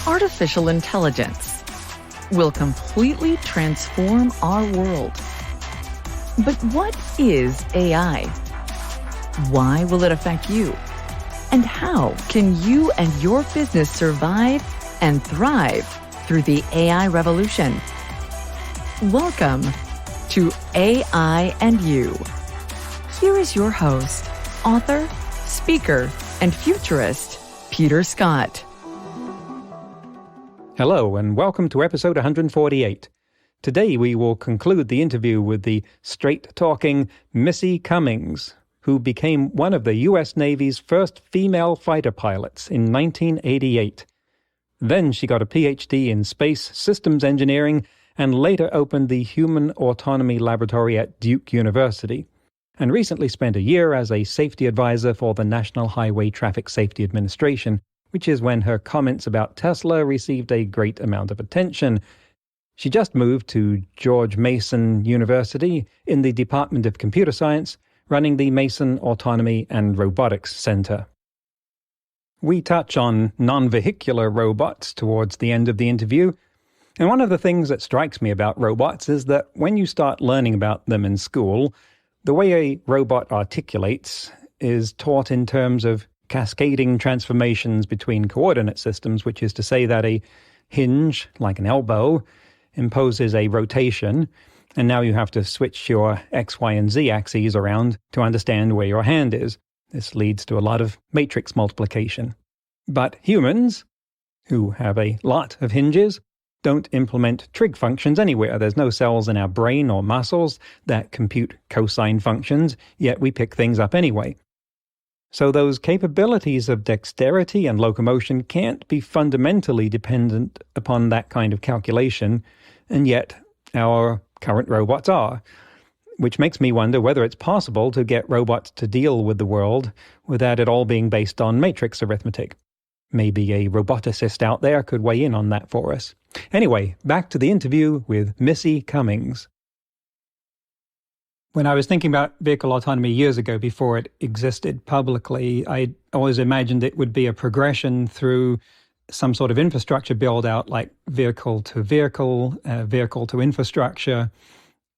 artificial intelligence will completely transform our world. But what is AI? Why will it affect you? And how can you and your business survive and thrive through the AI revolution? Welcome to AI and You. Here is your host, author, speaker, and futurist, Peter Scott. Hello, and welcome to episode 148. Today we will conclude the interview with the straight-talking Missy Cummings, who became one of the U.S. Navy's first female fighter pilots in 1988. Then she got a PhD in space systems engineering and later opened the Human Autonomy Laboratory at Duke University, and recently spent a year as a safety advisor for the National Highway Traffic Safety Administration, which is when her comments about Tesla received a great amount of attention. She just moved to George Mason University in the Department of Computer Science, running the Mason Autonomy and Robotics Center. We touch on non-vehicular robots towards the end of the interview, and one of the things that strikes me about robots is that when you start learning about them in school, the way a robot articulates is taught in terms of cascading transformations between coordinate systems, which is to say that a hinge, like an elbow, imposes a rotation, and now you have to switch your X, Y, and Z axes around to understand where your hand is. This leads to a lot of matrix multiplication. But humans, who have a lot of hinges, don't implement trig functions anywhere. There's no cells in our brain or muscles that compute cosine functions, yet we pick things up anyway. So those capabilities of dexterity and locomotion can't be fundamentally dependent upon that kind of calculation, and yet our current robots are, which makes me wonder whether it's possible to get robots to deal with the world without it all being based on matrix arithmetic. Maybe a roboticist out there could weigh in on that for us. Anyway, back to the interview with Missy Cummings. When I was thinking about vehicle autonomy years ago, before it existed publicly, I always imagined it would be a progression through some sort of infrastructure build-out, like vehicle to infrastructure,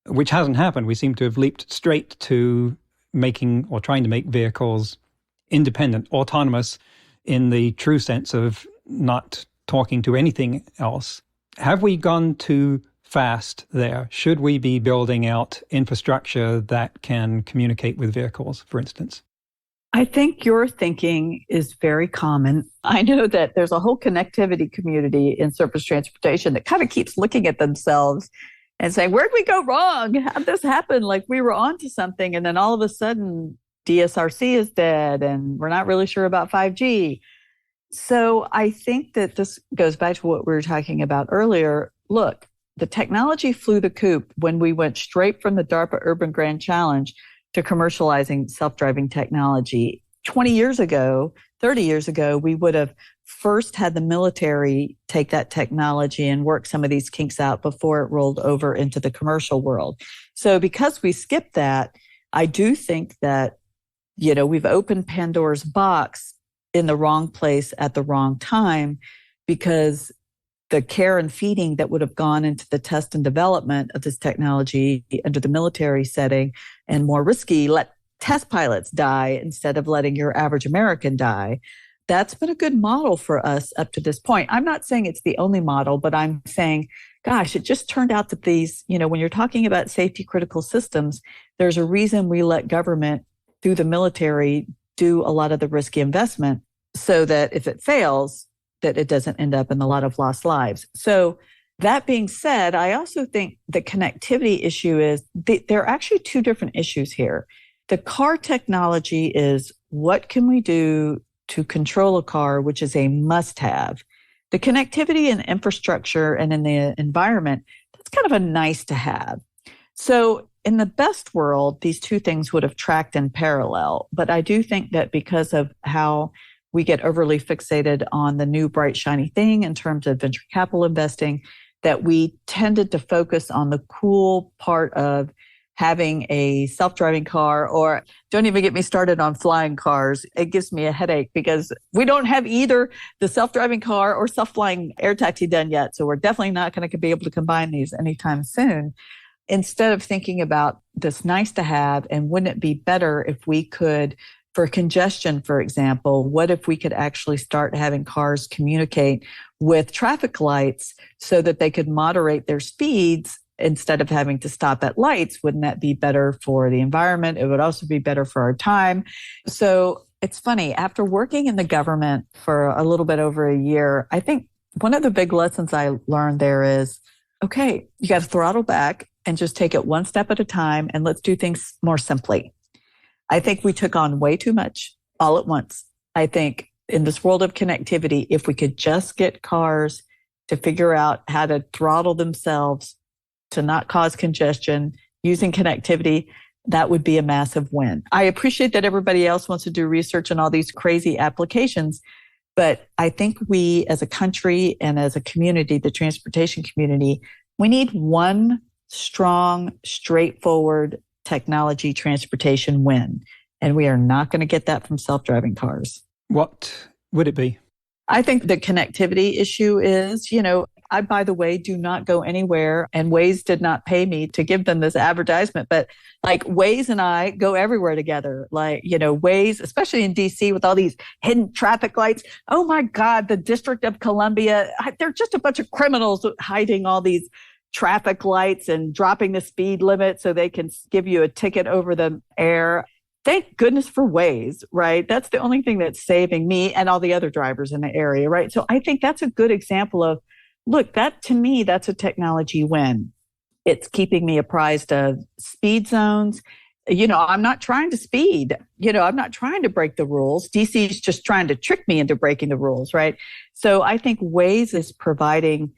which hasn't happened. We seem to have leaped straight to making or trying to make vehicles independent, autonomous, in the true sense of not talking to anything else. Have we gone too fast there? Should we be building out infrastructure that can communicate with vehicles, for instance? I think your thinking is very common. I know that there's a whole connectivity community in surface transportation that kind of keeps looking at themselves and saying, where'd we go wrong? How'd this happen? Like we were onto something, and then all of a sudden DSRC is dead and we're not really sure about 5G. So I think that this goes back to what we were talking about earlier. Look, the technology flew the coop when we went straight from the DARPA Urban Grand Challenge to commercializing self-driving technology. 20 years ago, 30 years ago, we would have first had the military take that technology and work some of these kinks out before it rolled over into the commercial world. So because we skipped that, I do think that, we've opened Pandora's box in the wrong place at the wrong time, because the care and feeding that would have gone into the test and development of this technology under the military setting, and more risky, let test pilots die instead of letting your average American die. That's been a good model for us up to this point. I'm not saying it's the only model, but I'm saying, gosh, it just turned out that these, when you're talking about safety critical systems, there's a reason we let government through the military do a lot of the risky investment so that if it fails, that it doesn't end up in a lot of lost lives. So that being said, I also think the connectivity issue is there are actually two different issues here. The car technology is what can we do to control a car, which is a must-have. The connectivity and infrastructure and in the environment, that's kind of a nice to have. So in the best world, these two things would have tracked in parallel. But I do think that because of how we get overly fixated on the new bright, shiny thing in terms of venture capital investing, that we tended to focus on the cool part of having a self-driving car, or don't even get me started on flying cars. It gives me a headache because we don't have either the self-driving car or self-flying air taxi done yet. So we're definitely not going to be able to combine these anytime soon. Instead of thinking about this nice to have, and wouldn't it be better if we could, for congestion, for example, what if we could actually start having cars communicate with traffic lights so that they could moderate their speeds instead of having to stop at lights? Wouldn't that be better for the environment? It would also be better for our time. So it's funny, after working in the government for a little bit over a year, I think one of the big lessons I learned there is, okay, you got to throttle back and just take it one step at a time, and let's do things more simply. I think we took on way too much all at once. I think in this world of connectivity, if we could just get cars to figure out how to throttle themselves to not cause congestion using connectivity, that would be a massive win. I appreciate that everybody else wants to do research on all these crazy applications, but I think we as a country and as a community, the transportation community, we need one strong, straightforward technology transportation win. And we are not going to get that from self-driving cars. What would it be? I think the connectivity issue is, I, by the way, do not go anywhere, and Waze did not pay me to give them this advertisement, but like Waze and I go everywhere together. Like, Waze, especially in DC with all these hidden traffic lights. Oh my God, the District of Columbia, they're just a bunch of criminals hiding all these traffic lights and dropping the speed limit so they can give you a ticket over the air. Thank goodness for Waze, right? That's the only thing that's saving me and all the other drivers in the area, right? So I think that's a good example of, look, that to me, that's a technology win. It's keeping me apprised of speed zones. I'm not trying to speed. I'm not trying to break the rules. DC is just trying to trick me into breaking the rules, right? So I think Waze is providing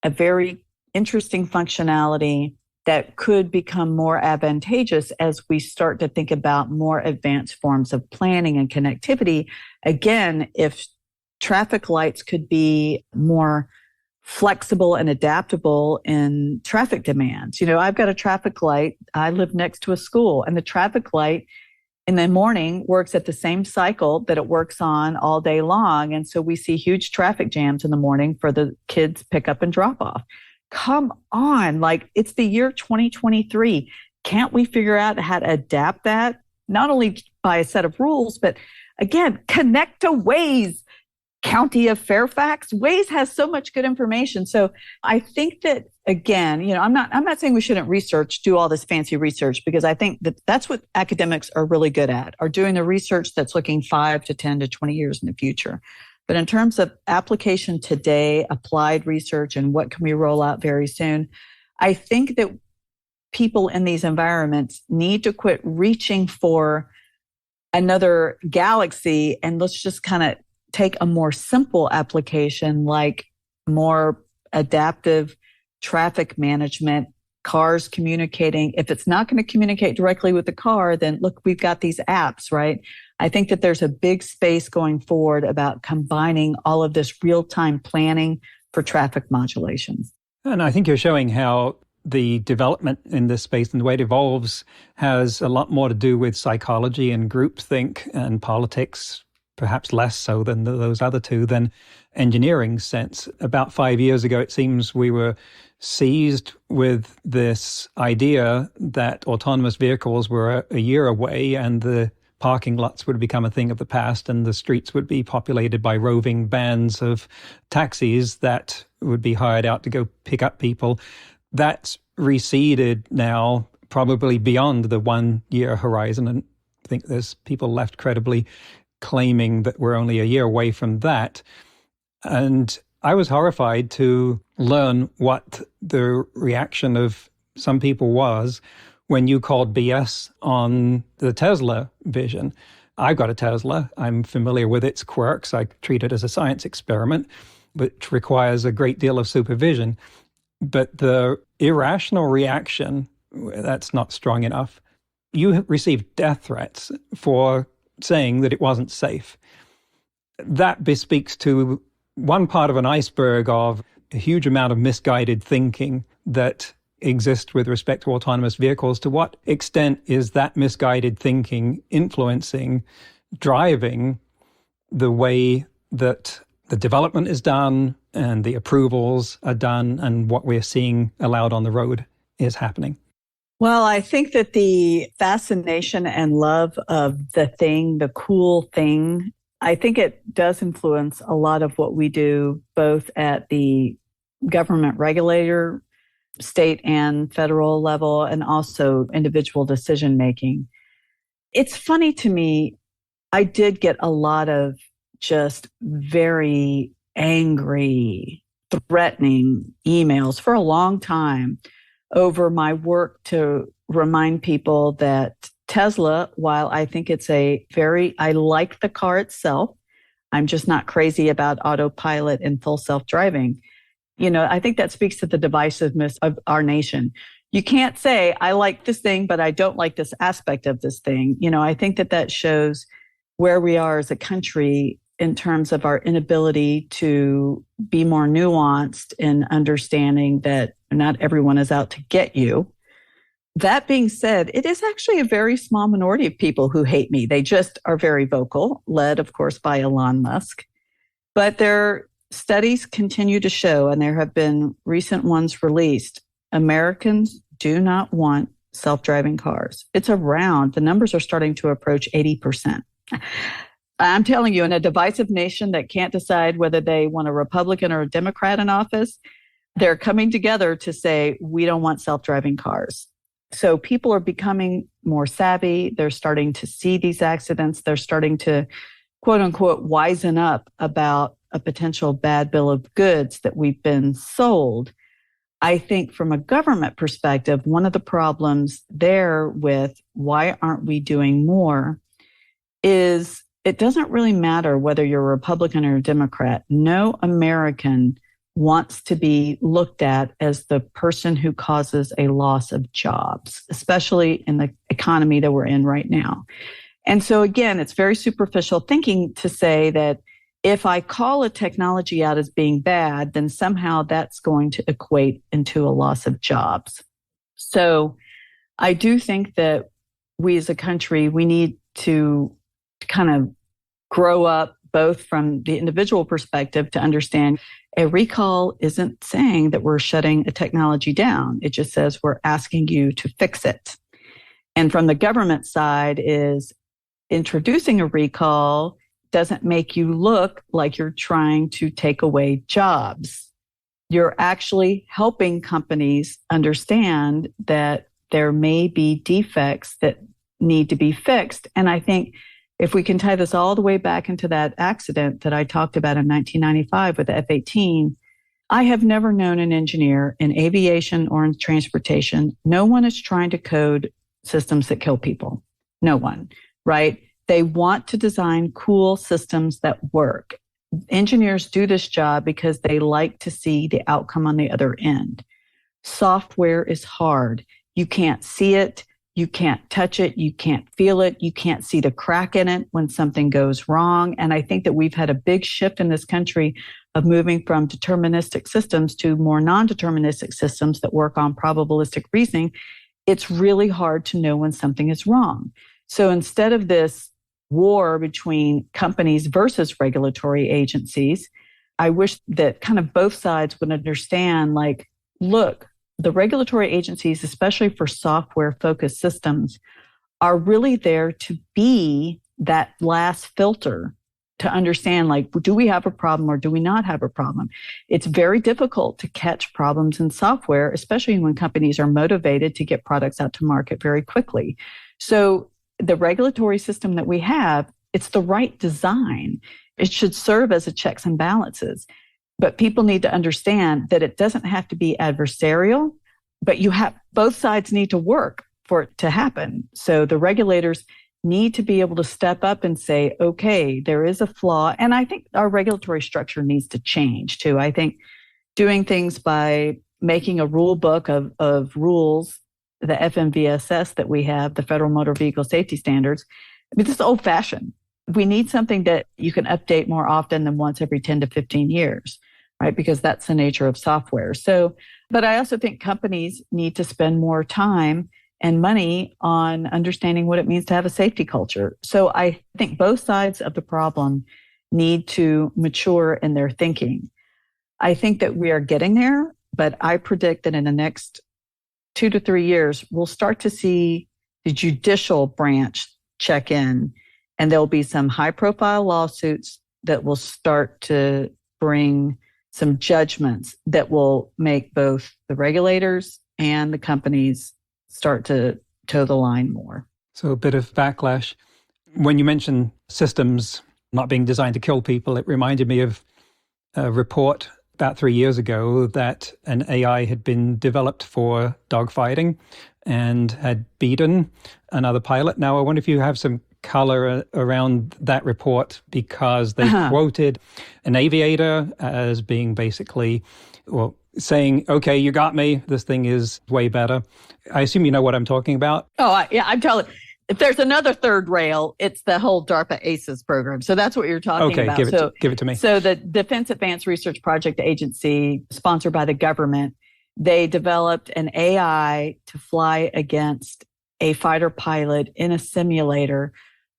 a very interesting functionality that could become more advantageous as we start to think about more advanced forms of planning and connectivity. Again, if traffic lights could be more flexible and adaptable in traffic demands. I've got a traffic light. I live next to a school, and the traffic light in the morning works at the same cycle that it works on all day long. And so we see huge traffic jams in the morning for the kids pick up and drop off. Come on, like it's the year 2023. Can't we figure out how to adapt that? Not only by a set of rules, but again, connect to Waze. County of Fairfax. Waze has so much good information. So I think that, again, I'm not saying we shouldn't do all this fancy research, because I think that that's what academics are really good at, are doing the research that's looking 5 to 10 to 20 years in the future. But in terms of application today, applied research, and what can we roll out very soon, I think that people in these environments need to quit reaching for another galaxy, and let's just kind of take a more simple application, like more adaptive traffic management, cars communicating. If it's not going to communicate directly with the car, then look, we've got these apps, right? I think that there's a big space going forward about combining all of this real-time planning for traffic modulation. And I think you're showing how the development in this space and the way it evolves has a lot more to do with psychology and groupthink and politics, perhaps less so than those other two, than engineering sense. About 5 years ago, it seems we were seized with this idea that autonomous vehicles were a year away, and the parking lots would become a thing of the past, and the streets would be populated by roving bands of taxis that would be hired out to go pick up people. That's receded now, probably beyond the 1 year horizon. And I think there's people left credibly claiming that we're only a year away from that. And I was horrified to learn what the reaction of some people was when you called BS on the Tesla vision. I've got a Tesla. I'm familiar with its quirks. I treat it as a science experiment, which requires a great deal of supervision. But the irrational reaction, that's not strong enough. You received death threats for saying that it wasn't safe. That bespeaks to one part of an iceberg of a huge amount of misguided thinking that exist with respect to autonomous vehicles. To what extent is that misguided thinking influencing, driving the way that the development is done and the approvals are done and what we're seeing allowed on the road is happening? Well, I think that the fascination and love of the thing, the cool thing, I think it does influence a lot of what we do, both at the government regulator, state and federal level, and also individual decision making. It's funny to me, I did get a lot of just very angry, threatening emails for a long time over my work to remind people that Tesla, while I think it's I like the car itself, I'm just not crazy about autopilot and full self-driving. I think that speaks to the divisiveness of our nation. You can't say, I like this thing, but I don't like this aspect of this thing. I think that shows where we are as a country in terms of our inability to be more nuanced in understanding that not everyone is out to get you. That being said, it is actually a very small minority of people who hate me. They just are very vocal, led, of course, by Elon Musk. But their studies continue to show, and there have been recent ones released, Americans do not want self-driving cars. The numbers are starting to approach 80%. I'm telling you, in a divisive nation that can't decide whether they want a Republican or a Democrat in office, they're coming together to say, we don't want self-driving cars. So people are becoming more savvy. They're starting to see these accidents. They're starting to, quote unquote, wisen up about a potential bad bill of goods that we've been sold. I think from a government perspective, one of the problems there with why aren't we doing more is it doesn't really matter whether you're a Republican or a Democrat. No American wants to be looked at as the person who causes a loss of jobs, especially in the economy that we're in right now. And so again, it's very superficial thinking to say that if I call a technology out as being bad, then somehow that's going to equate into a loss of jobs. So I do think that we as a country, we need to kind of grow up both from the individual perspective to understand a recall isn't saying that we're shutting a technology down. It just says we're asking you to fix it. And from the government side is introducing a recall doesn't make you look like you're trying to take away jobs. You're actually helping companies understand that there may be defects that need to be fixed. And I think if we can tie this all the way back into that accident that I talked about in 1995 with the F-18, I have never known an engineer in aviation or in transportation. No one is trying to code systems that kill people. No one, right? They want to design cool systems that work. Engineers do this job because they like to see the outcome on the other end. Software is hard. You can't see it. You can't touch it. You can't feel it. You can't see the crack in it when something goes wrong. And I think that we've had a big shift in this country of moving from deterministic systems to more non-deterministic systems that work on probabilistic reasoning. It's really hard to know when something is wrong. So instead of this war between companies versus regulatory agencies, I wish that kind of both sides would understand, like, look, the regulatory agencies, especially for software-focused systems, are really there to be that last filter to understand, like, do we have a problem or do we not have a problem? It's very difficult to catch problems in software, especially when companies are motivated to get products out to market very quickly. So the regulatory system that we have, it's the right design. It should serve as a checks and balances. But people need to understand that it doesn't have to be adversarial, but both sides need to work for it to happen. So the regulators need to be able to step up and say, okay, there is a flaw. And I think our regulatory structure needs to change too. I think doing things by making a rule book of rules, the FMVSS that we have, the Federal Motor Vehicle Safety Standards, I mean, this is old fashioned. We need something that you can update more often than once every 10 to 15 years, right? Because that's the nature of software. So But I also think companies need to spend more time and money on understanding what it means to have a safety culture. So I think both sides of the problem need to mature in their thinking. I think that we are getting there, but I predict that in the next 2 to 3 years, we'll start to see the judicial branch check in, and there'll be some high profile lawsuits that will start to bring some judgments that will make both the regulators and the companies start to toe the line more. So a bit of backlash. When you mention systems not being designed to kill people, it reminded me of a report about 3 years ago that an AI had been developed for dogfighting and had beaten another pilot. Now, I wonder if you have some color around that report, because they quoted an aviator as being basically, well, saying, okay, you got me. This thing is way better. I assume you know what I'm talking about. Oh, yeah, I'm telling you. If there's another third rail, it's the whole DARPA ACES program. So that's what you're talking about. Okay, give it to me. So the Defense Advanced Research Project Agency, sponsored by the government, they developed an AI to fly against a fighter pilot in a simulator.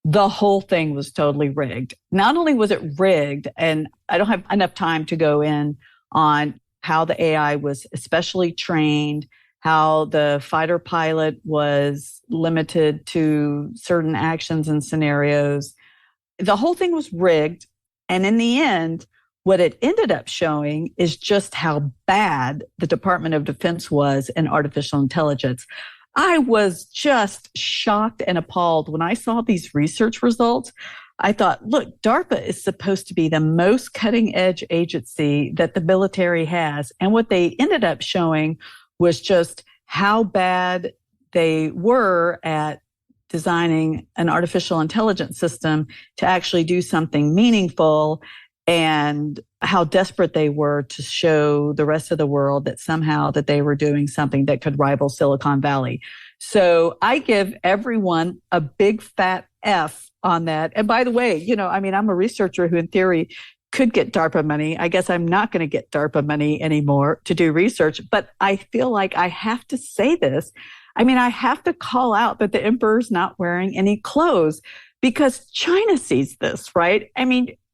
The whole thing was totally rigged. Not only was it rigged, and I don't have enough time to go in on how the AI was especially trained, how the fighter pilot was limited to certain actions and scenarios. The whole thing was rigged. And in the end, what it ended up showing is just how bad the Department of Defense was in artificial intelligence. I was just shocked and appalled when I saw these research results. I thought, look, DARPA is supposed to be the most cutting edge agency that the military has. And what they ended up showing was just how bad they were at designing an artificial intelligence system to actually do something meaningful, and how desperate they were to show the rest of the world that somehow that they were doing something that could rival Silicon Valley. So I give everyone a big fat F on that. And by the way, I'm a researcher who in theory could get DARPA money. I guess I'm not going to get DARPA money anymore to do research, but I feel like I have to say this. I have to call out that the emperor's not wearing any clothes, because China sees this, right?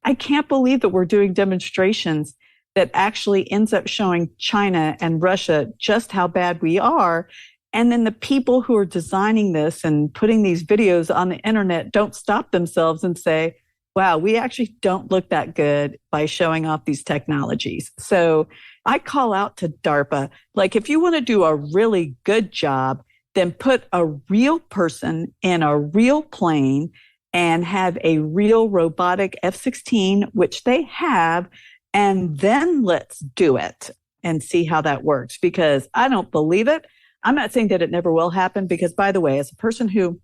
I can't believe that we're doing demonstrations that actually ends up showing China and Russia just how bad we are. And then the people who are designing this and putting these videos on the internet don't stop themselves and say, wow, we actually don't look that good by showing off these technologies. So I call out to DARPA, like, if you want to do a really good job, then put a real person in a real plane and have a real robotic F-16, which they have, and then let's do it and see how that works, because I don't believe it. I'm not saying that it never will happen, because, by the way, as a person who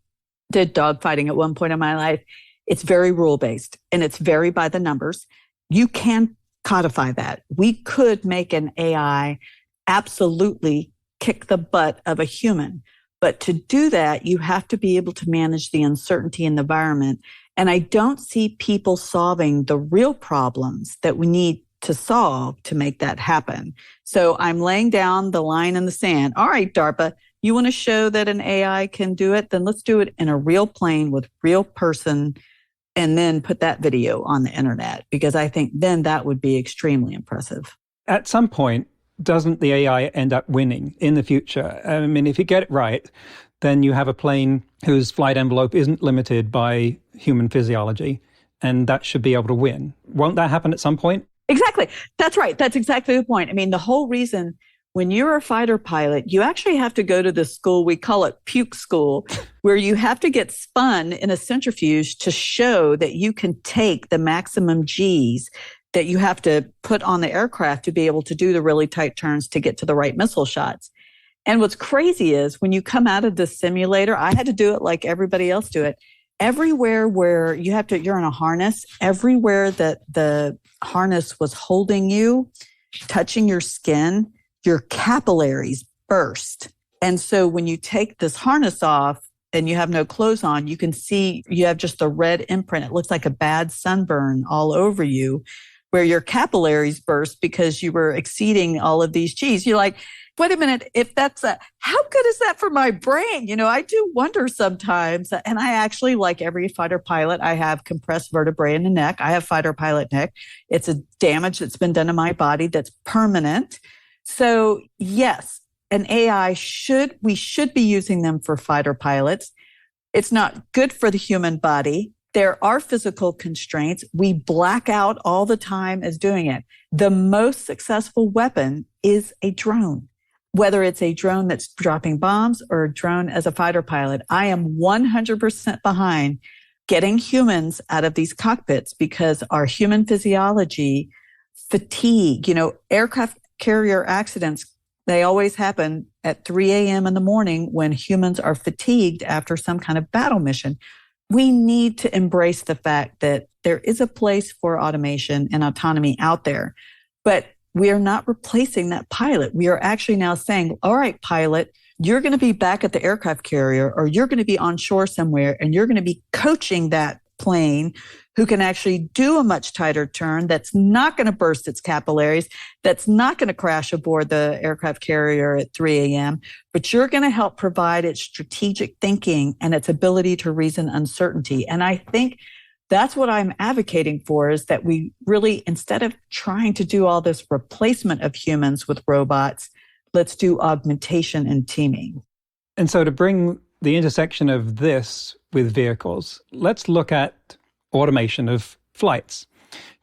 did dogfighting at one point in my life, it's very rule-based and it's very by the numbers. You can codify that. We could make an AI absolutely kick the butt of a human. But to do that, you have to be able to manage the uncertainty in the environment. And I don't see people solving the real problems that we need to solve to make that happen. So I'm laying down the line in the sand. All right, DARPA, you want to show that an AI can do it? Then let's do it in a real plane with real person, and then put that video on the internet, because I think then that would be extremely impressive. At some point, doesn't the AI end up winning in the future? If you get it right, then you have a plane whose flight envelope isn't limited by human physiology, and that should be able to win. Won't that happen at some point? Exactly. That's right. That's exactly the point. The whole reason when you're a fighter pilot, you actually have to go to this school, we call it puke school, where you have to get spun in a centrifuge to show that you can take the maximum Gs that you have to put on the aircraft to be able to do the really tight turns to get to the right missile shots. And what's crazy is when you come out of the simulator, I had to do it like everybody else do it. Everywhere where you're in a harness, everywhere that the harness was holding you, touching your skin, your capillaries burst. And so when you take this harness off and you have no clothes on, you can see you have just the red imprint. It looks like a bad sunburn all over you, where your capillaries burst because you were exceeding all of these Gs. You're like, wait a minute, if that's how good is that for my brain? I do wonder sometimes. And I actually, like every fighter pilot, I have compressed vertebrae in the neck. I have fighter pilot neck. It's a damage that's been done to my body that's permanent. So yes, an AI we should be using them for fighter pilots. It's not good for the human body. There are physical constraints. We black out all the time as doing it. The most successful weapon is a drone, whether it's a drone that's dropping bombs or a drone as a fighter pilot. I am 100% behind getting humans out of these cockpits because our human physiology, fatigue, aircraft carrier accidents, they always happen at 3 a.m. in the morning when humans are fatigued after some kind of battle mission. We need to embrace the fact that there is a place for automation and autonomy out there, but we are not replacing that pilot. We are actually now saying, all right, pilot, you're going to be back at the aircraft carrier, or you're going to be on shore somewhere, and you're going to be coaching that plane who can actually do a much tighter turn that's not going to burst its capillaries, that's not going to crash aboard the aircraft carrier at 3 a.m., but you're going to help provide its strategic thinking and its ability to reason uncertainty. And I think that's what I'm advocating for, is that we really, instead of trying to do all this replacement of humans with robots, let's do augmentation and teaming. And so to bring the intersection of this with vehicles, let's look at automation of flights,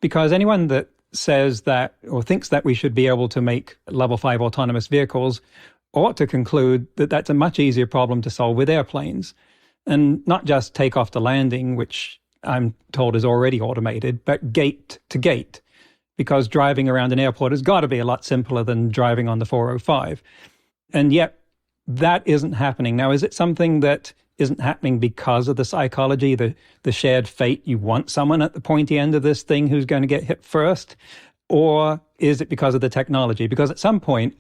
because anyone that says that or thinks that we should be able to make level 5 autonomous vehicles ought to conclude that that's a much easier problem to solve with airplanes, and not just takeoff to landing, which I'm told is already automated, but gate to gate, because driving around an airport has got to be a lot simpler than driving on the 405. And yet that isn't happening. Now, is it something that isn't happening because of the psychology, the shared fate? You want someone at the pointy end of this thing who's going to get hit first? Or is it because of the technology? Because at some point,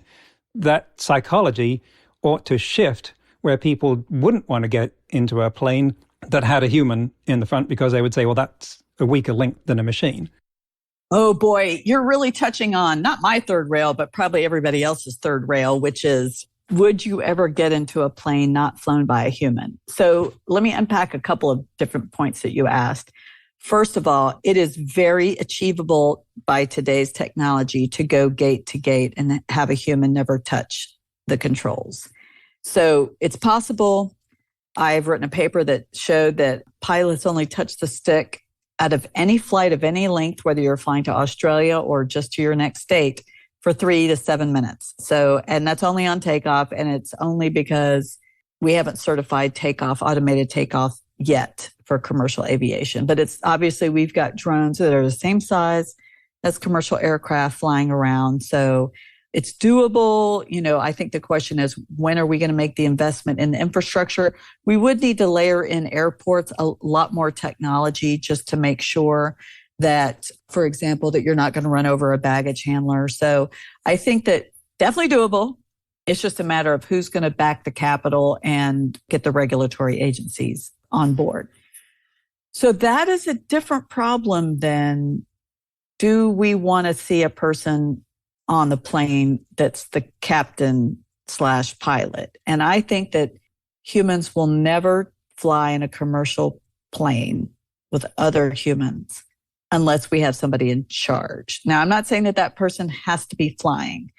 that psychology ought to shift where people wouldn't want to get into a plane that had a human in the front, because they would say, well, that's a weaker link than a machine. Oh boy, you're really touching on not my third rail, but probably everybody else's third rail, which is, would you ever get into a plane not flown by a human? So let me unpack a couple of different points that you asked. First of all, it is very achievable by today's technology to go gate to gate and have a human never touch the controls. So it's possible. I've written a paper that showed that pilots only touch the stick out of any flight of any length, whether you're flying to Australia or just to your next state, for 3 to 7 minutes. So, and that's only on takeoff. And it's only because we haven't certified automated takeoff yet for commercial aviation. But it's obviously, we've got drones that are the same size as commercial aircraft flying around. So it's doable. I think the question is, when are we going to make the investment in the infrastructure? We would need to layer in airports a lot more technology just to make sure that, for example, that you're not going to run over a baggage handler. So I think that definitely doable. It's just a matter of who's going to back the capital and get the regulatory agencies on board. So that is a different problem than, do we want to see a person on the plane that's the captain/pilot? And I think that humans will never fly in a commercial plane with other humans unless we have somebody in charge. Now, I'm not saying that that person has to be flying,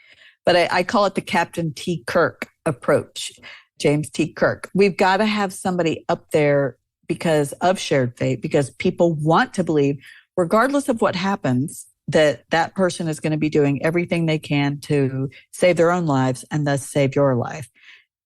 but I call it the Captain T. Kirk approach, James T. Kirk. We've got to have somebody up there because of shared fate, because people want to believe, regardless of what happens, that that person is going to be doing everything they can to save their own lives and thus save your life.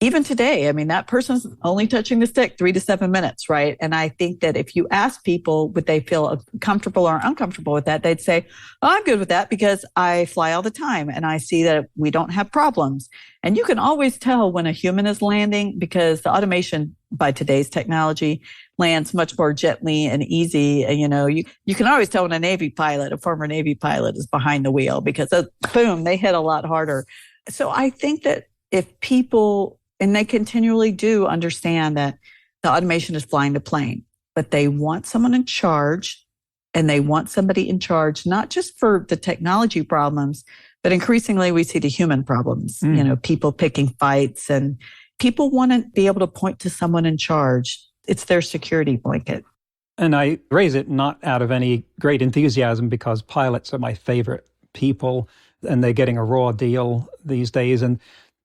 Even today, I mean, that person's only touching the stick 3 to 7 minutes, right? And I think that if you ask people, would they feel comfortable or uncomfortable with that, they'd say, oh, I'm good with that because I fly all the time and I see that we don't have problems. And you can always tell when a human is landing, because the automation by today's technology lands much more gently and easy. And, you can always tell when a former Navy pilot is behind the wheel, because boom, they hit a lot harder. So I think that if people, and they continually do understand that the automation is flying the plane, but they want someone in charge, and they want somebody in charge, not just for the technology problems, But increasingly, we see the human problems, people picking fights, and people want to be able to point to someone in charge. It's their security blanket. And I raise it not out of any great enthusiasm because pilots are my favorite people and they're getting a raw deal these days. And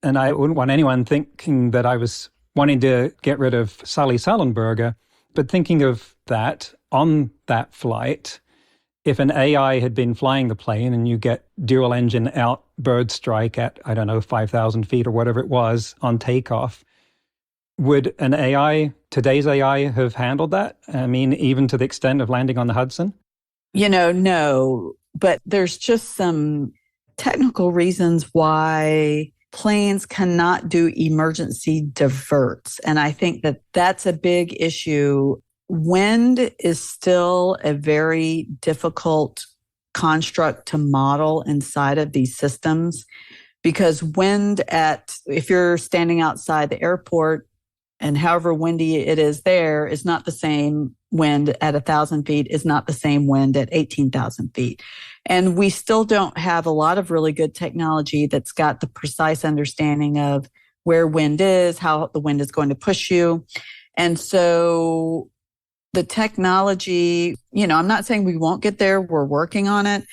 I wouldn't want anyone thinking that I was wanting to get rid of Sully Sullenberger, but thinking of that on that flight, if an AI had been flying the plane and you get dual engine out bird strike at, 5,000 feet or whatever it was on takeoff, would an AI, today's AI, have handled that? I mean, even to the extent of landing on the Hudson? No, but there's just some technical reasons why planes cannot do emergency diverts. And I think that that's a big issue. Wind is still a very difficult construct to model inside of these systems because wind if you're standing outside the airport and however windy it is there is not the same wind at 1,000 feet, is not the same wind at 18,000 feet. And we still don't have a lot of really good technology that's got the precise understanding of where wind is, how the wind is going to push you. And so the technology, I'm not saying we won't get there, we're working on it,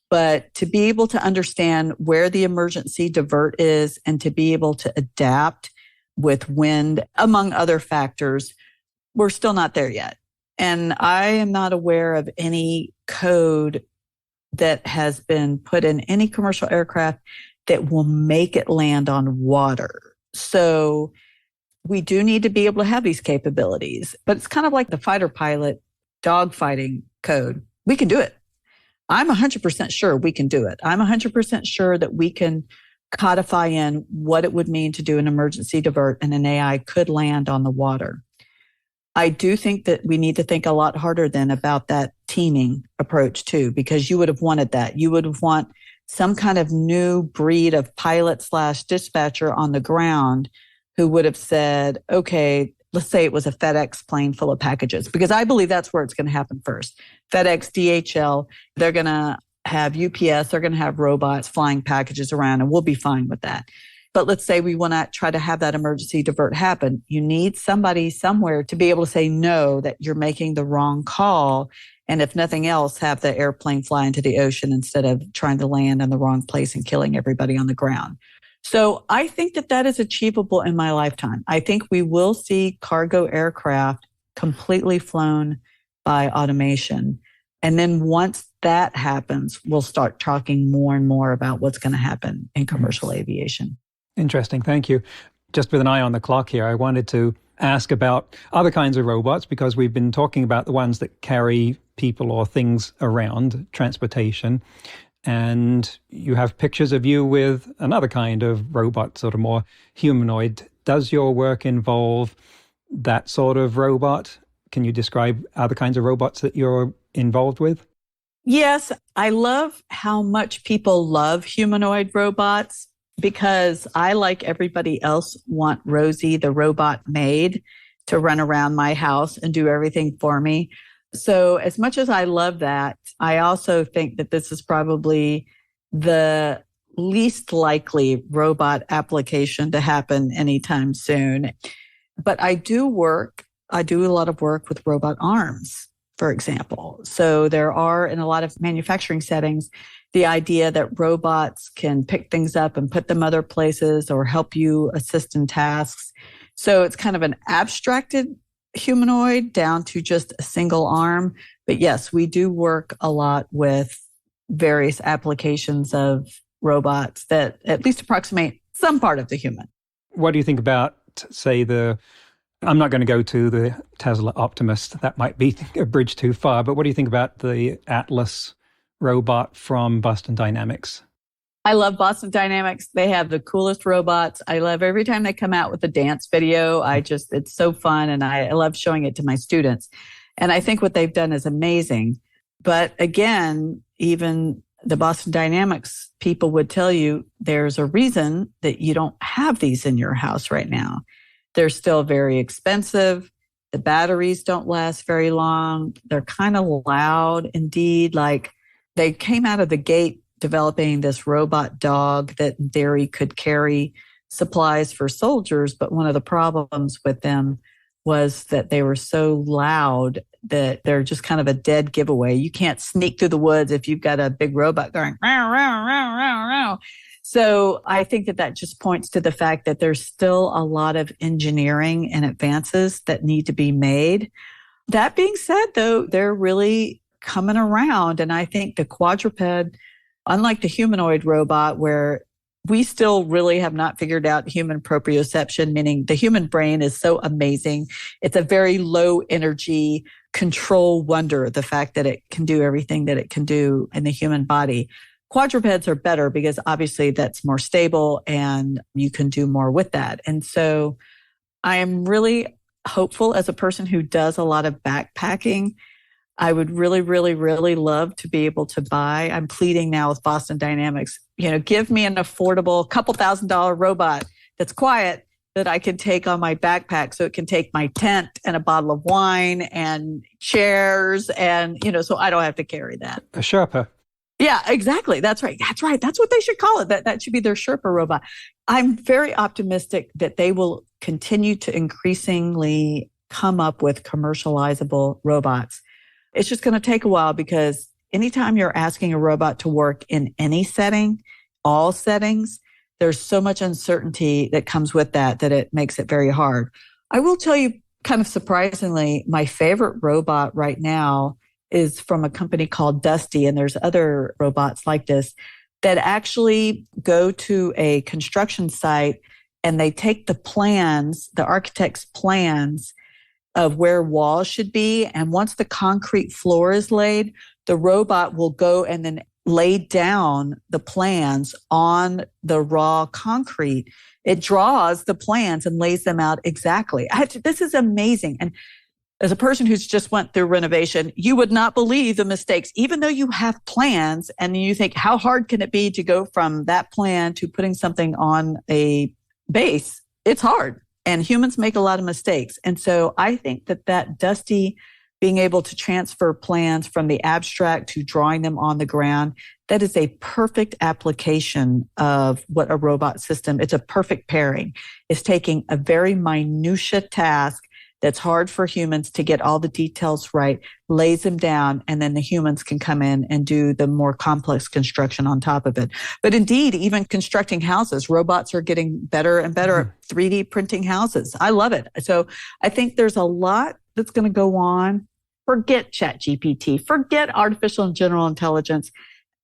but to be able to understand where the emergency divert is and to be able to adapt with wind, among other factors, we're still not there yet. And I am not aware of any code that has been put in any commercial aircraft that will make it land on water. So we do need to be able to have these capabilities, but it's kind of like the fighter pilot dogfighting code. We can do it. I'm 100% sure we can do it. I'm 100% sure that we can codify in what it would mean to do an emergency divert and an AI could land on the water. I do think that we need to think a lot harder then about that teaming approach too, because you would have wanted that. You would have want some kind of new breed of pilot/dispatcher on the ground who would have said, okay, let's say it was a FedEx plane full of packages, because I believe that's where it's going to happen first. FedEx, DHL, they're going to have UPS, they're going to have robots flying packages around, and we'll be fine with that. But let's say we want to try to have that emergency divert happen. You need somebody somewhere to be able to say no, that you're making the wrong call. And if nothing else, have the airplane fly into the ocean instead of trying to land in the wrong place and killing everybody on the ground. So I think that that is achievable in my lifetime. I think we will see cargo aircraft completely flown by automation. And then once that happens, we'll start talking more and more about what's going to happen in commercial aviation. Interesting. Thank you. Just with an eye on the clock here, I wanted to ask about other kinds of robots because we've been talking about the ones that carry people or things around, transportation. And you have pictures of you with another kind of robot, sort of more humanoid. Does your work involve that sort of robot? Can you describe other kinds of robots that you're involved with? Yes, I love how much people love humanoid robots because I, like everybody else, want Rosie, the robot maid, to run around my house and do everything for me. So as much as I love that, I also think that this is probably the least likely robot application to happen anytime soon. But I do a lot of work with robot arms, for example. So there are, in a lot of manufacturing settings, the idea that robots can pick things up and put them other places or help you assist in tasks. So it's kind of an abstracted humanoid down to just a single arm. But yes, we do work a lot with various applications of robots that at least approximate some part of the human. What do you think about, say, I'm not going to go to the Tesla Optimus. That might be a bridge too far. But what do you think about the Atlas robot from Boston Dynamics? I love Boston Dynamics. They have the coolest robots. I love every time they come out with a dance video. It's so fun. And I love showing it to my students. And I think what they've done is amazing. But again, even the Boston Dynamics people would tell you there's a reason that you don't have these in your house right now. They're still very expensive. The batteries don't last very long. They're kind of loud indeed. Like they came out of the gate developing this robot dog that in theory could carry supplies for soldiers. But one of the problems with them was that they were so loud that they're just kind of a dead giveaway. You can't sneak through the woods if you've got a big robot going, row, row, row, row, row. So I think that just points to the fact that there's still a lot of engineering and advances that need to be made. That being said, though, they're really coming around. And I think the quadruped, unlike the humanoid robot, where we still really have not figured out human proprioception, meaning the human brain is so amazing. It's a very low energy control wonder, the fact that it can do everything that it can do in the human body. Quadrupeds are better because obviously that's more stable and you can do more with that. And so I am really hopeful as a person who does a lot of backpacking. I would really, really, really love to be able to buy. I'm pleading now with Boston Dynamics, give me an affordable couple $1,000 robot that's quiet that I can take on my backpack so it can take my tent and a bottle of wine and chairs and, so I don't have to carry that. A Sherpa. Yeah, exactly. That's right. That's what they should call it. That should be their Sherpa robot. I'm very optimistic that they will continue to increasingly come up with commercializable robots. It's just going to take a while because anytime you're asking a robot to work in any setting, all settings, there's so much uncertainty that comes with that it makes it very hard. I will tell you, kind of surprisingly, my favorite robot right now is from a company called Dusty, and there's other robots like this that actually go to a construction site and they take the plans, the architect's plans of where walls should be. And once the concrete floor is laid, the robot will go and then lay down the plans on the raw concrete. It draws the plans and lays them out exactly. This is amazing. And as a person who's just went through renovation, you would not believe the mistakes, even though you have plans and you think, how hard can it be to go from that plan to putting something on a base? It's hard. And humans make a lot of mistakes. And so I think that Dusty being able to transfer plans from the abstract to drawing them on the ground, that is a perfect application of what a robot system, it's a perfect pairing. It's taking a very minutia task that's hard for humans to get all the details right, lays them down, and then the humans can come in and do the more complex construction on top of it. But indeed, even constructing houses, robots are getting better and better at 3D printing houses. I love it. So I think there's a lot that's going to go on. Forget ChatGPT, forget artificial and general intelligence.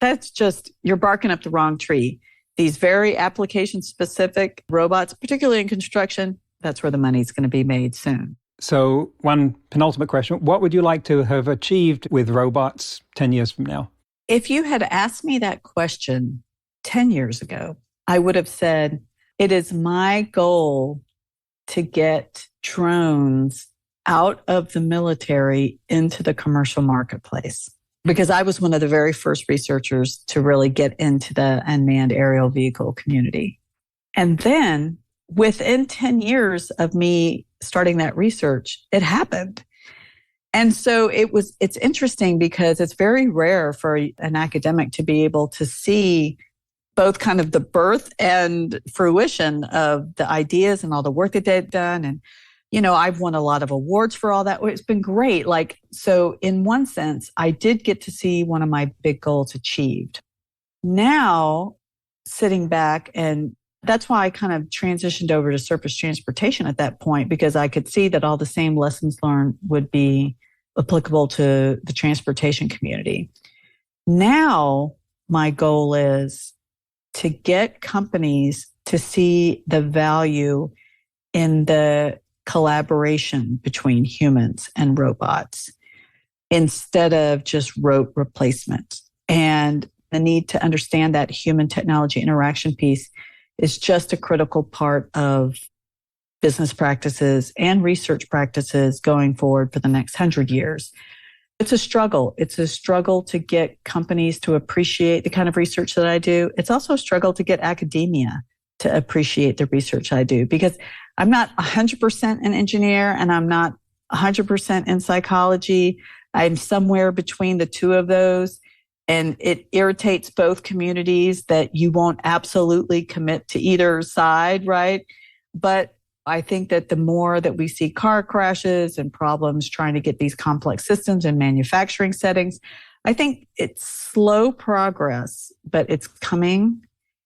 That's just, you're barking up the wrong tree. These very application-specific robots, particularly in construction, that's where the money's going to be made soon. So one penultimate question. What would you like to have achieved with robots 10 years from now? If you had asked me that question 10 years ago, I would have said, it is my goal to get drones out of the military into the commercial marketplace. Because I was one of the very first researchers to really get into the unmanned aerial vehicle community. And then within 10 years of me starting that research, it happened. And so it's interesting because it's very rare for an academic to be able to see both kind of the birth and fruition of the ideas and all the work that they've done. And, I've won a lot of awards for all that. It's been great. So in one sense, I did get to see one of my big goals achieved. Now, sitting back, and that's why I kind of transitioned over to surface transportation at that point, because I could see that all the same lessons learned would be applicable to the transportation community. Now, my goal is to get companies to see the value in the collaboration between humans and robots instead of just rote replacement. And the need to understand that human technology interaction piece is just a critical part of business practices and research practices going forward for the next 100 years. It's a struggle. It's a struggle to get companies to appreciate the kind of research that I do. It's also a struggle to get academia to appreciate the research I do, because I'm not 100% an engineer and I'm not 100% in psychology. I'm somewhere between the two of those. And it irritates both communities that you won't absolutely commit to either side, right? But I think that the more that we see car crashes and problems trying to get these complex systems in manufacturing settings, I think it's slow progress, but it's coming.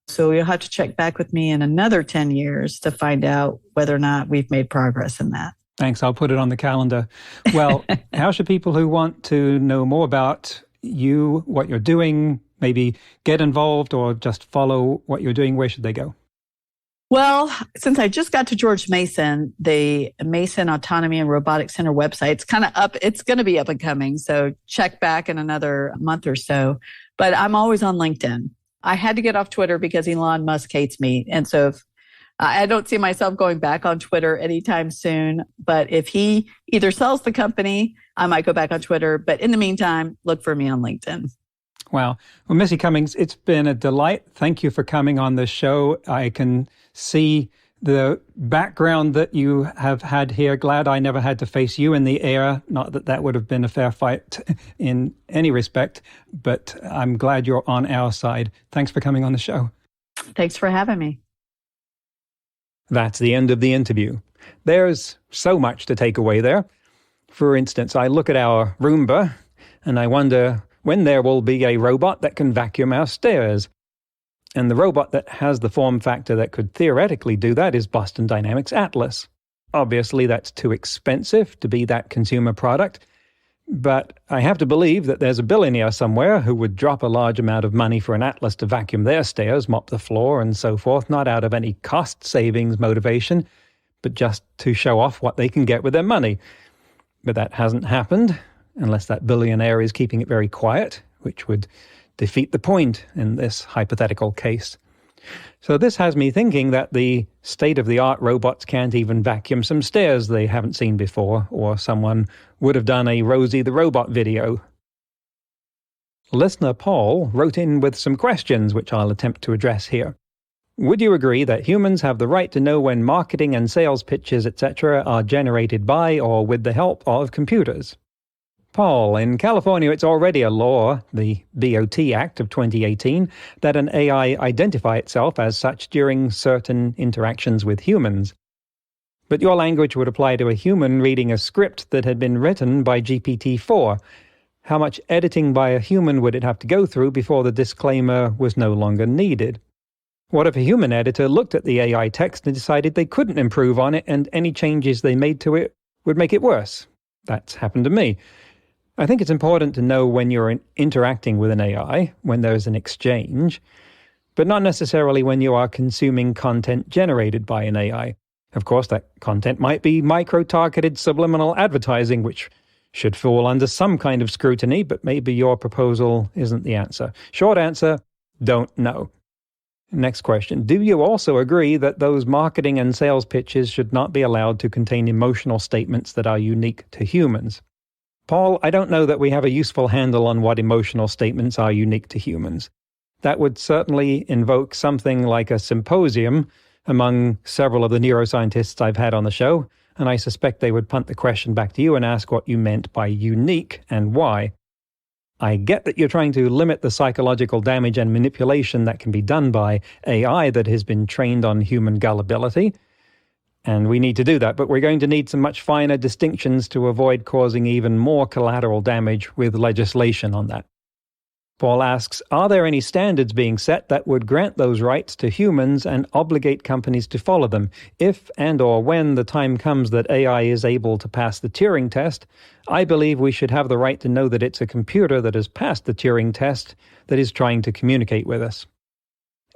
So you'll have to check back with me in another 10 years to find out whether or not we've made progress in that. Thanks. I'll put it on the calendar. Well, how should people who want to know more about you, what you're doing, maybe get involved or just follow what you're doing, where should they go? Well, since I just got to George Mason, the Mason Autonomy and Robotics Center website, it's kind of up. It's going to be up and coming. So check back in another month or so. But I'm always on LinkedIn. I had to get off Twitter because Elon Musk hates me. And so I don't see myself going back on Twitter anytime soon. But if he either sells the company, I might go back on Twitter. But in the meantime, look for me on LinkedIn. Wow. Well, Missy Cummings, it's been a delight. Thank you for coming on the show. I can see the background that you have had here. Glad I never had to face you in the air. Not that that would have been a fair fight in any respect, but I'm glad you're on our side. Thanks for coming on the show. Thanks for having me. That's the end of the interview. There's so much to take away there. For instance, I look at our Roomba and I wonder when there will be a robot that can vacuum our stairs. And the robot that has the form factor that could theoretically do that is Boston Dynamics Atlas. Obviously, that's too expensive to be that consumer product, but I have to believe that there's a billionaire somewhere who would drop a large amount of money for an Atlas to vacuum their stairs, mop the floor, and so forth, not out of any cost savings motivation, but just to show off what they can get with their money. But that hasn't happened, unless that billionaire is keeping it very quiet, which would defeat the point in this hypothetical case. So this has me thinking that the state-of-the-art robots can't even vacuum some stairs they haven't seen before, or someone would have done a Rosie the Robot video. Listener Paul wrote in with some questions which I'll attempt to address here. Would you agree that humans have the right to know when marketing and sales pitches, etc., are generated by or with the help of computers? Paul, in California, it's already a law, the BOT Act of 2018, that an AI identify itself as such during certain interactions with humans. But your language would apply to a human reading a script that had been written by GPT-4. How much editing by a human would it have to go through before the disclaimer was no longer needed? What if a human editor looked at the AI text and decided they couldn't improve on it and any changes they made to it would make it worse? That's happened to me. I think it's important to know when you're interacting with an AI, when there's an exchange, but not necessarily when you are consuming content generated by an AI. Of course, that content might be micro-targeted subliminal advertising, which should fall under some kind of scrutiny, but maybe your proposal isn't the answer. Short answer, don't know. Next question. Do you also agree that those marketing and sales pitches should not be allowed to contain emotional statements that are unique to humans? Paul, I don't know that we have a useful handle on what emotional statements are unique to humans. That would certainly invoke something like a symposium among several of the neuroscientists I've had on the show, and I suspect they would punt the question back to you and ask what you meant by unique and why. I get that you're trying to limit the psychological damage and manipulation that can be done by AI that has been trained on human gullibility, and we need to do that, but we're going to need some much finer distinctions to avoid causing even more collateral damage with legislation on that. Paul asks, are there any standards being set that would grant those rights to humans and obligate companies to follow them, if and or when the time comes that AI is able to pass the Turing test? I believe we should have the right to know that it's a computer that has passed the Turing test that is trying to communicate with us.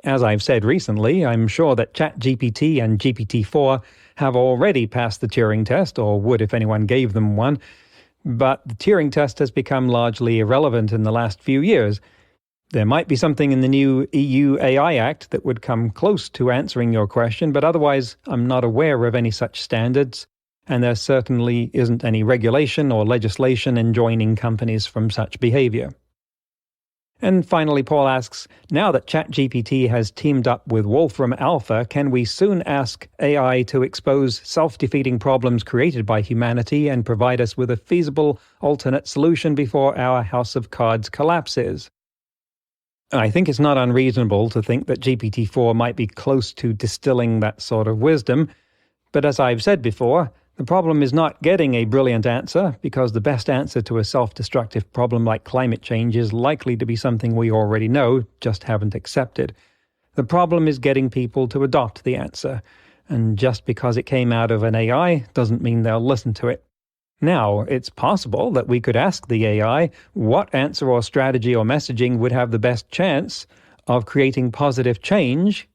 As I've said recently, I'm sure that ChatGPT and GPT-4 have already passed the Turing test, or would if anyone gave them one, but the Turing test has become largely irrelevant in the last few years. There might be something in the new EU AI Act that would come close to answering your question, but otherwise I'm not aware of any such standards, and there certainly isn't any regulation or legislation enjoining companies from such behavior. And finally, Paul asks, now that ChatGPT has teamed up with Wolfram Alpha, can we soon ask AI to expose self-defeating problems created by humanity and provide us with a feasible alternate solution before our house of cards collapses? I think it's not unreasonable to think that GPT-4 might be close to distilling that sort of wisdom, but as I've said before, the problem is not getting a brilliant answer, because the best answer to a self-destructive problem like climate change is likely to be something we already know, just haven't accepted. The problem is getting people to adopt the answer, and just because it came out of an AI doesn't mean they'll listen to it. Now, it's possible that we could ask the AI what answer or strategy or messaging would have the best chance of creating positive change,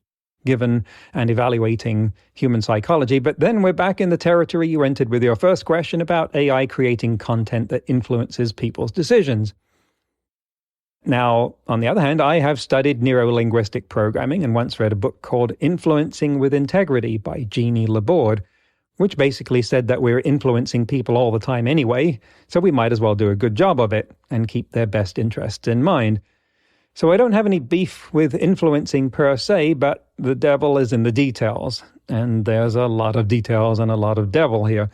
given and evaluating human psychology, but then we're back in the territory you entered with your first question about AI creating content that influences people's decisions. Now, on the other hand, I have studied neuro-linguistic programming and once read a book called Influencing with Integrity by Jeannie Laborde, which basically said that we're influencing people all the time anyway, so we might as well do a good job of it and keep their best interests in mind. So I don't have any beef with influencing per se, but the devil is in the details, and there's a lot of details and a lot of devil here.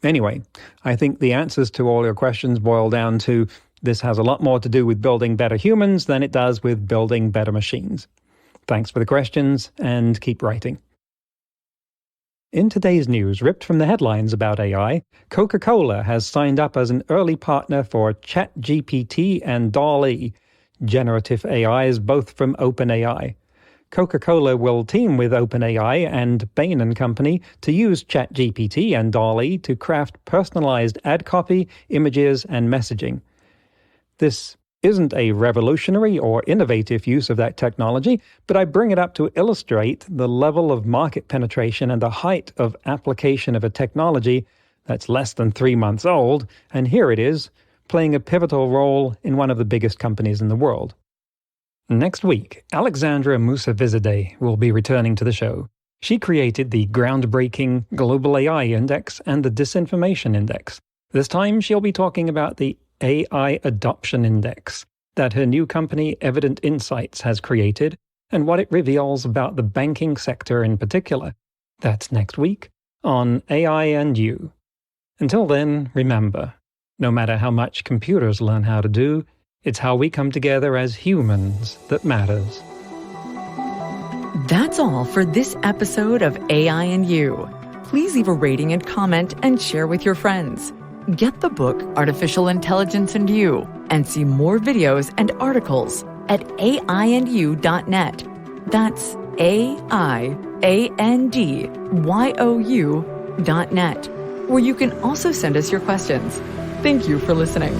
Anyway, I think the answers to all your questions boil down to this has a lot more to do with building better humans than it does with building better machines. Thanks for the questions, and keep writing. In today's news, ripped from the headlines about AI, Coca-Cola has signed up as an early partner for ChatGPT and DALL-E, generative AIs both from OpenAI. Coca-Cola will team with OpenAI and Bain & Company to use ChatGPT and DALL-E to craft personalized ad copy, images, and messaging. This isn't a revolutionary or innovative use of that technology, but I bring it up to illustrate the level of market penetration and the height of application of a technology that's less than 3 months old, and here it is, playing a pivotal role in one of the biggest companies in the world. Next week, Alexandra Musavizadeh will be returning to the show. She created the groundbreaking Global AI Index and the Disinformation Index. This time she'll be talking about the AI Adoption Index that her new company Evident Insights has created and what it reveals about the banking sector in particular. That's next week on AI and You. Until then, remember, no matter how much computers learn how to do, it's how we come together as humans that matters. That's all for this episode of AI and You. Please leave a rating and comment and share with your friends. Get the book Artificial Intelligence and You and see more videos and articles at aiandyou.net. That's aiandyou.net, where you can also send us your questions. Thank you for listening.